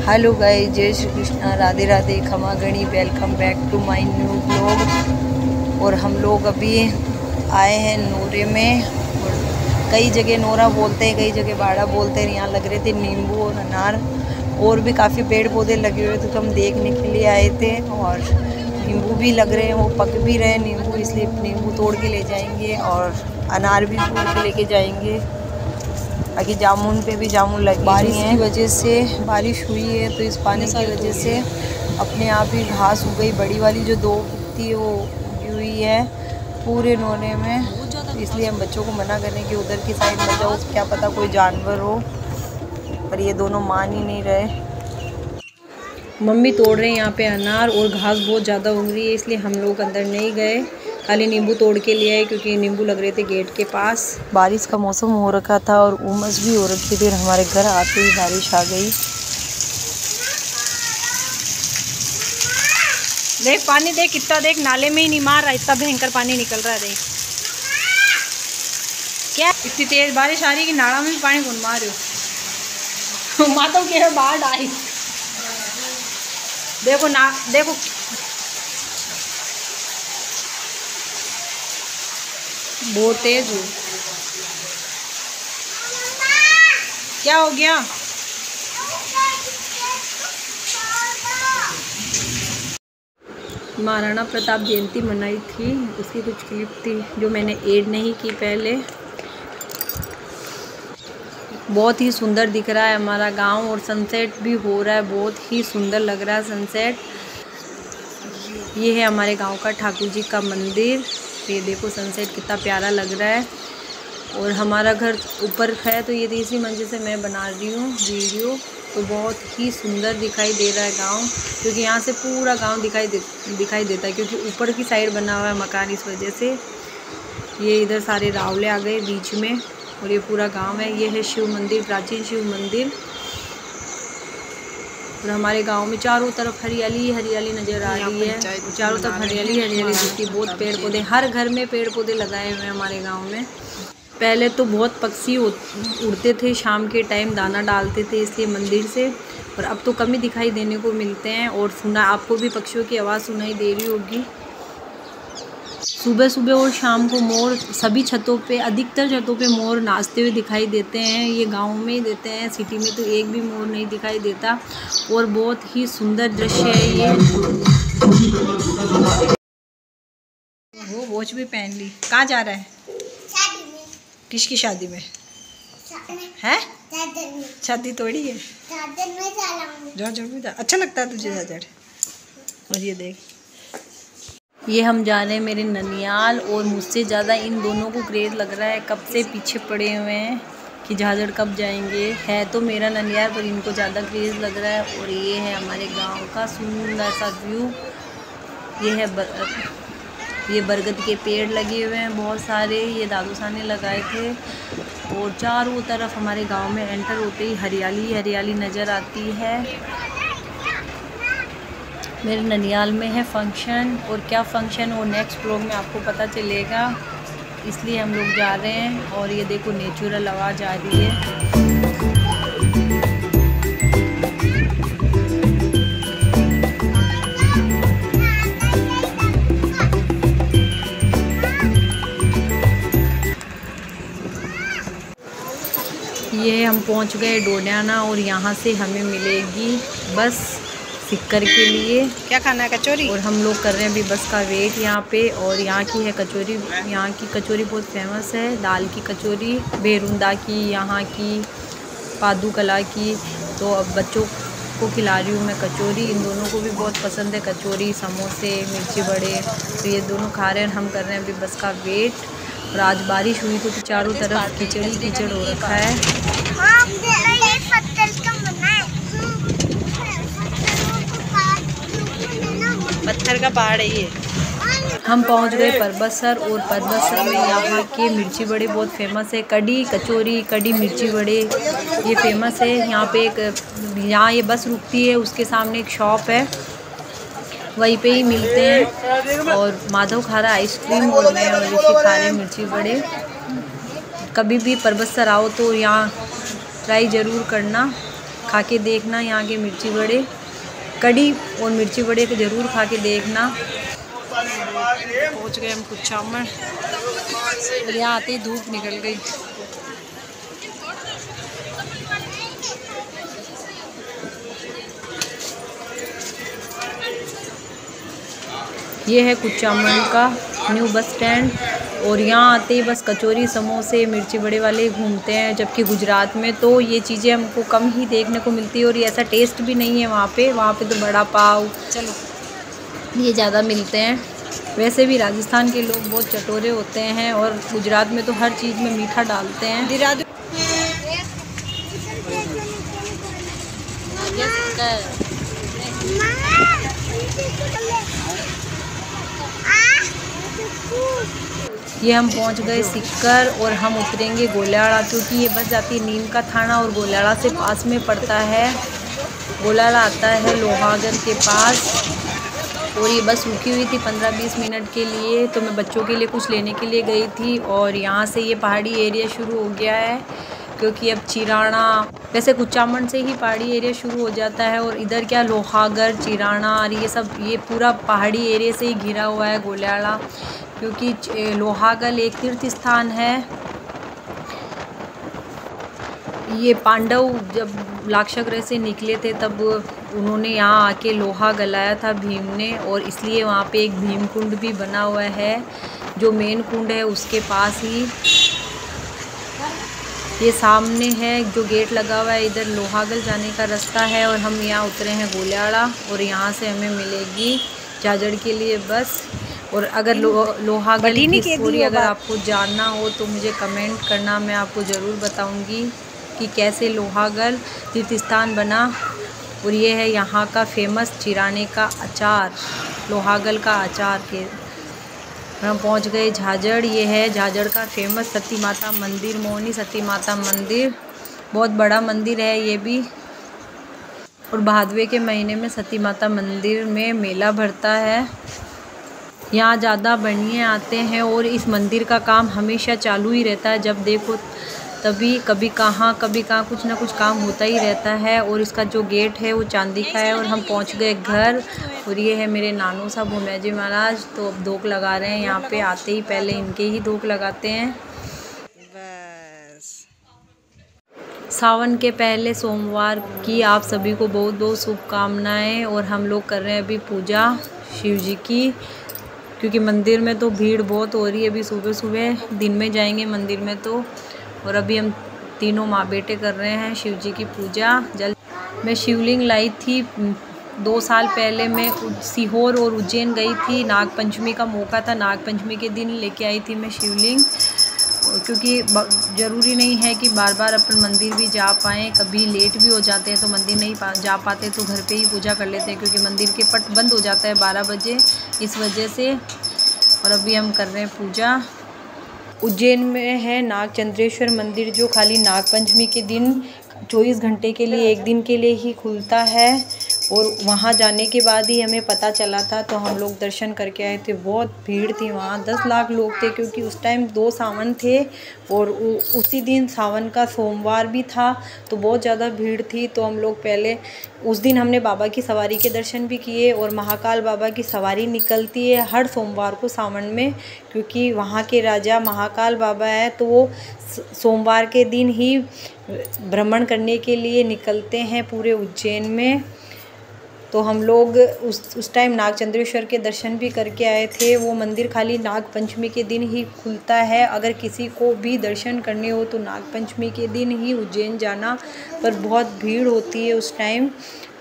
Hello guys, जय श्री कृष्णा, राधे राधे, खमा गणी, welcome back to my new blog. और हम लोग अभी आए हैं नोरे में। और कई जगह नोरा बोलते हैं, कई जगह बाड़ा बोलते हैं। यहाँ लग रहे थे नींबू और अनार और भी काफ़ी पेड़ पौधे लगे हुए थे, तो हम देखने के लिए आए थे। और नींबू भी लग रहे हैं, वो पक भी रहे हैं नींबू, इसलिए नींबू तोड़ के ले जाएंगे और अनार भी तोड़ के लेके जाएंगे। बाकी जामुन पे भी जामुन लगी। बारिश की वजह से, बारिश हुई है तो इस पानी की वजह से अपने आप ही घास उग गई। बड़ी वाली जो 2 थी वो उगी हुई है पूरे नोने में, इसलिए हम बच्चों को मना करें कि उधर की साइड मत जाओ, क्या पता कोई जानवर हो। पर ये दोनों मान ही नहीं रहे। मम्मी तोड़ रहे हैं यहाँ पे अनार, और घास बहुत ज़्यादा उग रही है, इसलिए हम लोग अंदर नहीं गए, खाली नींबू तोड़ के लिए आए, क्योंकि नींबू लग रहे थे गेट के पास। बारिश का मौसम हो रखा था और उमस भी हो रखी थी। हमारे घर आते ही बारिश आ गई। देख पानी, देख कितना, देख नाले में ही नहीं मार रहा, इतना भयंकर पानी निकल रहा है। देख क्या इतनी तेज बारिश आ रही है कि नाला में भी पानी कौन मार रहे हो। माता के बाढ़ आई, देखो ना, देखो बहुत तेज हो। क्या हो गया? महाराणा प्रताप जयंती मनाई थी, उसकी कुछ क्लिप थी जो मैंने ऐड नहीं की पहले। बहुत ही सुंदर दिख रहा है हमारा गांव, और सनसेट भी हो रहा है, बहुत ही सुंदर लग रहा है सनसेट। ये है हमारे गांव का ठाकुर जी का मंदिर। ये देखो सनसेट कितना प्यारा लग रहा है। और हमारा घर ऊपर है, तो ये 3री मंजिल से मैं बना रही हूँ वीडियो, तो बहुत ही सुंदर दिखाई दे रहा है गांव, क्योंकि यहाँ से पूरा गांव दिखाई देता है, क्योंकि ऊपर की साइड बना हुआ है मकान, इस वजह से। ये इधर सारे रावले आ गए बीच में, और ये पूरा गांव है। ये है शिव मंदिर, प्राचीन शिव मंदिर। और हमारे गांव में चारों तरफ हरियाली हरियाली नज़र आ रही है, चारों तरफ हरियाली हरियाली दिखती है। बहुत पेड़ पौधे, हर घर में पेड़ पौधे लगाए हुए हैं हमारे गांव में। पहले तो बहुत पक्षी उड़ते थे, शाम के टाइम दाना डालते थे इसलिए मंदिर से, और अब तो कम ही दिखाई देने को मिलते हैं। और सुना, आपको भी पक्षियों की आवाज़ सुनाई दे रही होगी। सुबह सुबह और शाम को मोर सभी छतों पे, अधिकतर छतों पे मोर नाचते हुए दिखाई देते हैं। ये गांव में ही देते हैं, सिटी में तो एक भी मोर नहीं दिखाई देता। और बहुत ही सुंदर दृश्य है ये। वो वॉच भी पहन ली। कहाँ जा रहा है? शादी में। किसकी शादी में है? शादी तोड़ी है। जा, अच्छा लगता है तुझे जाजर? और ये देख, ये हम जा रहे हैं मेरे ननियाल, और मुझसे ज़्यादा इन दोनों को क्रेज़ लग रहा है, कब से पीछे पड़े हुए हैं कि झाझड़ कब जाएंगे। है तो मेरा ननियाल, पर इनको ज़्यादा क्रेज़ लग रहा है। और ये है हमारे गांव का सुंदर सा व्यू। ये बरगद के पेड़ लगे हुए हैं बहुत सारे, ये दादू सा ने लगाए थे। और चारों तरफ हमारे गाँव में एंटर होते ही हरियाली हरियाली नज़र आती है। मेरे ननियाल में है फंक्शन, और क्या फंक्शन वो नेक्स्ट ब्लॉग में आपको पता चलेगा, इसलिए हम लोग जा रहे हैं। और ये देखो नेचुरल आवाज़ आ रही है। ये हम पहुंच गए डोडियाना, और यहाँ से हमें मिलेगी बस सिक्कर के लिए। क्या खाना है? कचौरी। और हम लोग कर रहे हैं अभी बस का वेट यहाँ पे। और यहाँ की है कचौरी, यहाँ की कचौरी बहुत फेमस है, दाल की कचौरी, बेरुंदा की, यहाँ की पादू कला की। तो अब बच्चों को खिला रही हूँ मैं कचौरी। इन दोनों को भी बहुत पसंद है कचौरी, समोसे, मिर्ची बड़े, तो ये दोनों खा रहे हैं। हम कर रहे हैं अभी बस का वेट। और आज बारिश हुई तो चारों तरफ कीचड़ कीचड़ हो रखा है। पत्थर का पहाड़ है ये। हम पहुंच गए परबतसर, और परबतसर में यहाँ के मिर्ची बड़े बहुत फेमस है। कड़ी कचौरी, कड़ी मिर्ची बड़े ये फेमस है। यहाँ पे यहाँ ये बस रुकती है, उसके सामने एक शॉप है, वहीं पे ही मिलते हैं। और माधव खा रहा आइसक्रीम, और मैं और ऋषि खा रहे मिर्ची बड़े। कभी भी परबतसर आओ तो यहाँ ट्राई ज़रूर करना। खा के देखना यहाँ के मिर्ची बड़े, कड़ी और मिर्ची बड़े को ज़रूर खा के देखना। पहुँच गए हम कुचामन और यहाँ आते ही धूप निकल गई। ये है कुचामन का न्यू बस स्टैंड और यहाँ आते ही बस कचौरी समोसे मिर्ची बड़े वाले घूमते हैं, जबकि गुजरात में तो ये चीज़ें हमको कम ही देखने को मिलती है और ये ऐसा टेस्ट भी नहीं है वहाँ पे तो बड़ा पाव चलो ये ज़्यादा मिलते हैं। वैसे भी राजस्थान के लोग बहुत चटोरे होते हैं और गुजरात में तो हर चीज़ में मीठा डालते हैं। ये हम पहुंच गए सिक्कर और हम उतरेंगे गोल्याड़ा, क्योंकि ये बस जाती है नीम का थाना और गोल्याड़ा से पास में पड़ता है। गोल्याड़ा आता है लोहागढ़ के पास और ये बस रुकी हुई थी 15-20 मिनट के लिए, तो मैं बच्चों के लिए कुछ लेने के लिए गई थी और यहाँ से ये पहाड़ी एरिया शुरू हो गया है, क्योंकि अब चिराना, वैसे कुचामन से ही पहाड़ी एरिया शुरू हो जाता है और इधर क्या लोहागढ़, चिराना और ये सब ये पूरा पहाड़ी एरिया से ही घिरा हुआ है गोल्याड़ा, क्योंकि लोहागढ़ एक तीर्थ स्थान है। ये पांडव जब लाक्षागृह से निकले थे तब उन्होंने यहाँ आके लोहा गलाया था भीम ने, और इसलिए वहाँ पे एक भीम कुंड भी बना हुआ है, जो मेन कुंड है उसके पास ही। ये सामने है जो गेट लगा हुआ है, इधर लोहागढ़ जाने का रास्ता है और हम यहाँ उतरे हैं गोल्याड़ा और यहाँ से हमें मिलेगी झाझड़ के लिए बस। और अगर लोहागढ़ की स्टोरी अगर आपको जानना हो तो मुझे कमेंट करना, मैं आपको ज़रूर बताऊंगी कि कैसे लोहागढ़ तीर्थ स्थान बना। और ये है यहाँ का फेमस चिराने का अचार, लोहागढ़ का अचार के। हम पहुँच गए झाझड़। ये है झाझड़ का फेमस सती माता मंदिर, मोहनी सती माता मंदिर, बहुत बड़ा मंदिर है ये भी। और भादवे के महीने में सती माता मंदिर में मेला भरता है। यहाँ ज़्यादा बनिए आते हैं और इस मंदिर का काम हमेशा चालू ही रहता है, जब देखो तभी कभी कहाँ कुछ ना कुछ काम होता ही रहता है। और इसका जो गेट है वो चांदी का है। और हम पहुँच गए घर और ये है मेरे नानू साहब भूमिया जी महाराज, तो अब धोख लगा रहे हैं यहाँ पे। आते ही पहले इनके ही धोख लगाते हैं। बस सावन के पहले सोमवार की आप सभी को बहुत बहुत शुभकामनाएं। और हम लोग कर रहे हैं अभी पूजा शिव जी की, क्योंकि मंदिर में तो भीड़ बहुत हो रही है। अभी सुबह सुबह दिन में जाएंगे मंदिर में तो। और अभी हम तीनों माँ बेटे कर रहे हैं शिव जी की पूजा। मैं शिवलिंग लाई थी 2 साल पहले। मैं सीहोर और उज्जैन गई थी, नागपंचमी का मौका था, नागपंचमी के दिन लेके आई थी मैं शिवलिंग। क्योंकि ज़रूरी नहीं है कि बार बार अपन मंदिर भी जा पाएँ, कभी लेट भी हो जाते हैं तो मंदिर नहीं जा पाते तो घर पे ही पूजा कर लेते हैं, क्योंकि मंदिर के पट बंद हो जाता है 12 बजे, इस वजह से। और अभी हम कर रहे हैं पूजा। उज्जैन में है नागचंद्रेश्वर मंदिर, जो खाली नागपंचमी के दिन 24 घंटे के लिए, एक दिन के लिए ही खुलता है। और वहाँ जाने के बाद ही हमें पता चला था, तो हम लोग दर्शन करके आए थे। बहुत भीड़ थी वहाँ, 10 लाख लोग थे, क्योंकि उस टाइम 2 सावन थे और उसी दिन सावन का सोमवार भी था, तो बहुत ज़्यादा भीड़ थी। तो हम लोग पहले उस दिन हमने बाबा की सवारी के दर्शन भी किए। और महाकाल बाबा की सवारी निकलती है हर सोमवार को सावन में, क्योंकि वहाँ के राजा महाकाल बाबा है, तो वो सोमवार के दिन ही भ्रमण करने के लिए निकलते हैं पूरे उज्जैन में। तो हम लोग उस टाइम नागचंद्रेश्वर के दर्शन भी करके आए थे। वो मंदिर खाली नागपंचमी के दिन ही खुलता है। अगर किसी को भी दर्शन करने हो तो नागपंचमी के दिन ही उज्जैन जाना, पर बहुत भीड़ होती है उस टाइम,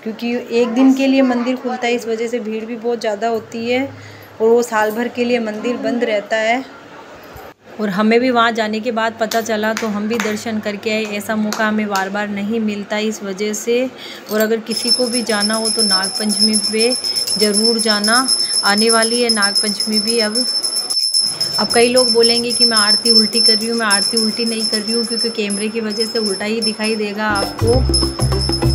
क्योंकि एक दिन के लिए मंदिर खुलता है, इस वजह से भीड़ भी बहुत ज़्यादा होती है। और वो साल भर के लिए मंदिर बंद रहता है। और हमें भी वहाँ जाने के बाद पता चला, तो हम भी दर्शन करके आए। ऐसा मौका हमें बार बार नहीं मिलता, इस वजह से। और अगर किसी को भी जाना हो तो नागपंचमी पे ज़रूर जाना। आने वाली है नागपंचमी भी। अब कई लोग बोलेंगे कि मैं आरती उल्टी कर रही हूँ। मैं आरती उल्टी नहीं कर रही हूँ, क्योंकि कैमरे की वजह से उल्टा ही दिखाई देगा आपको।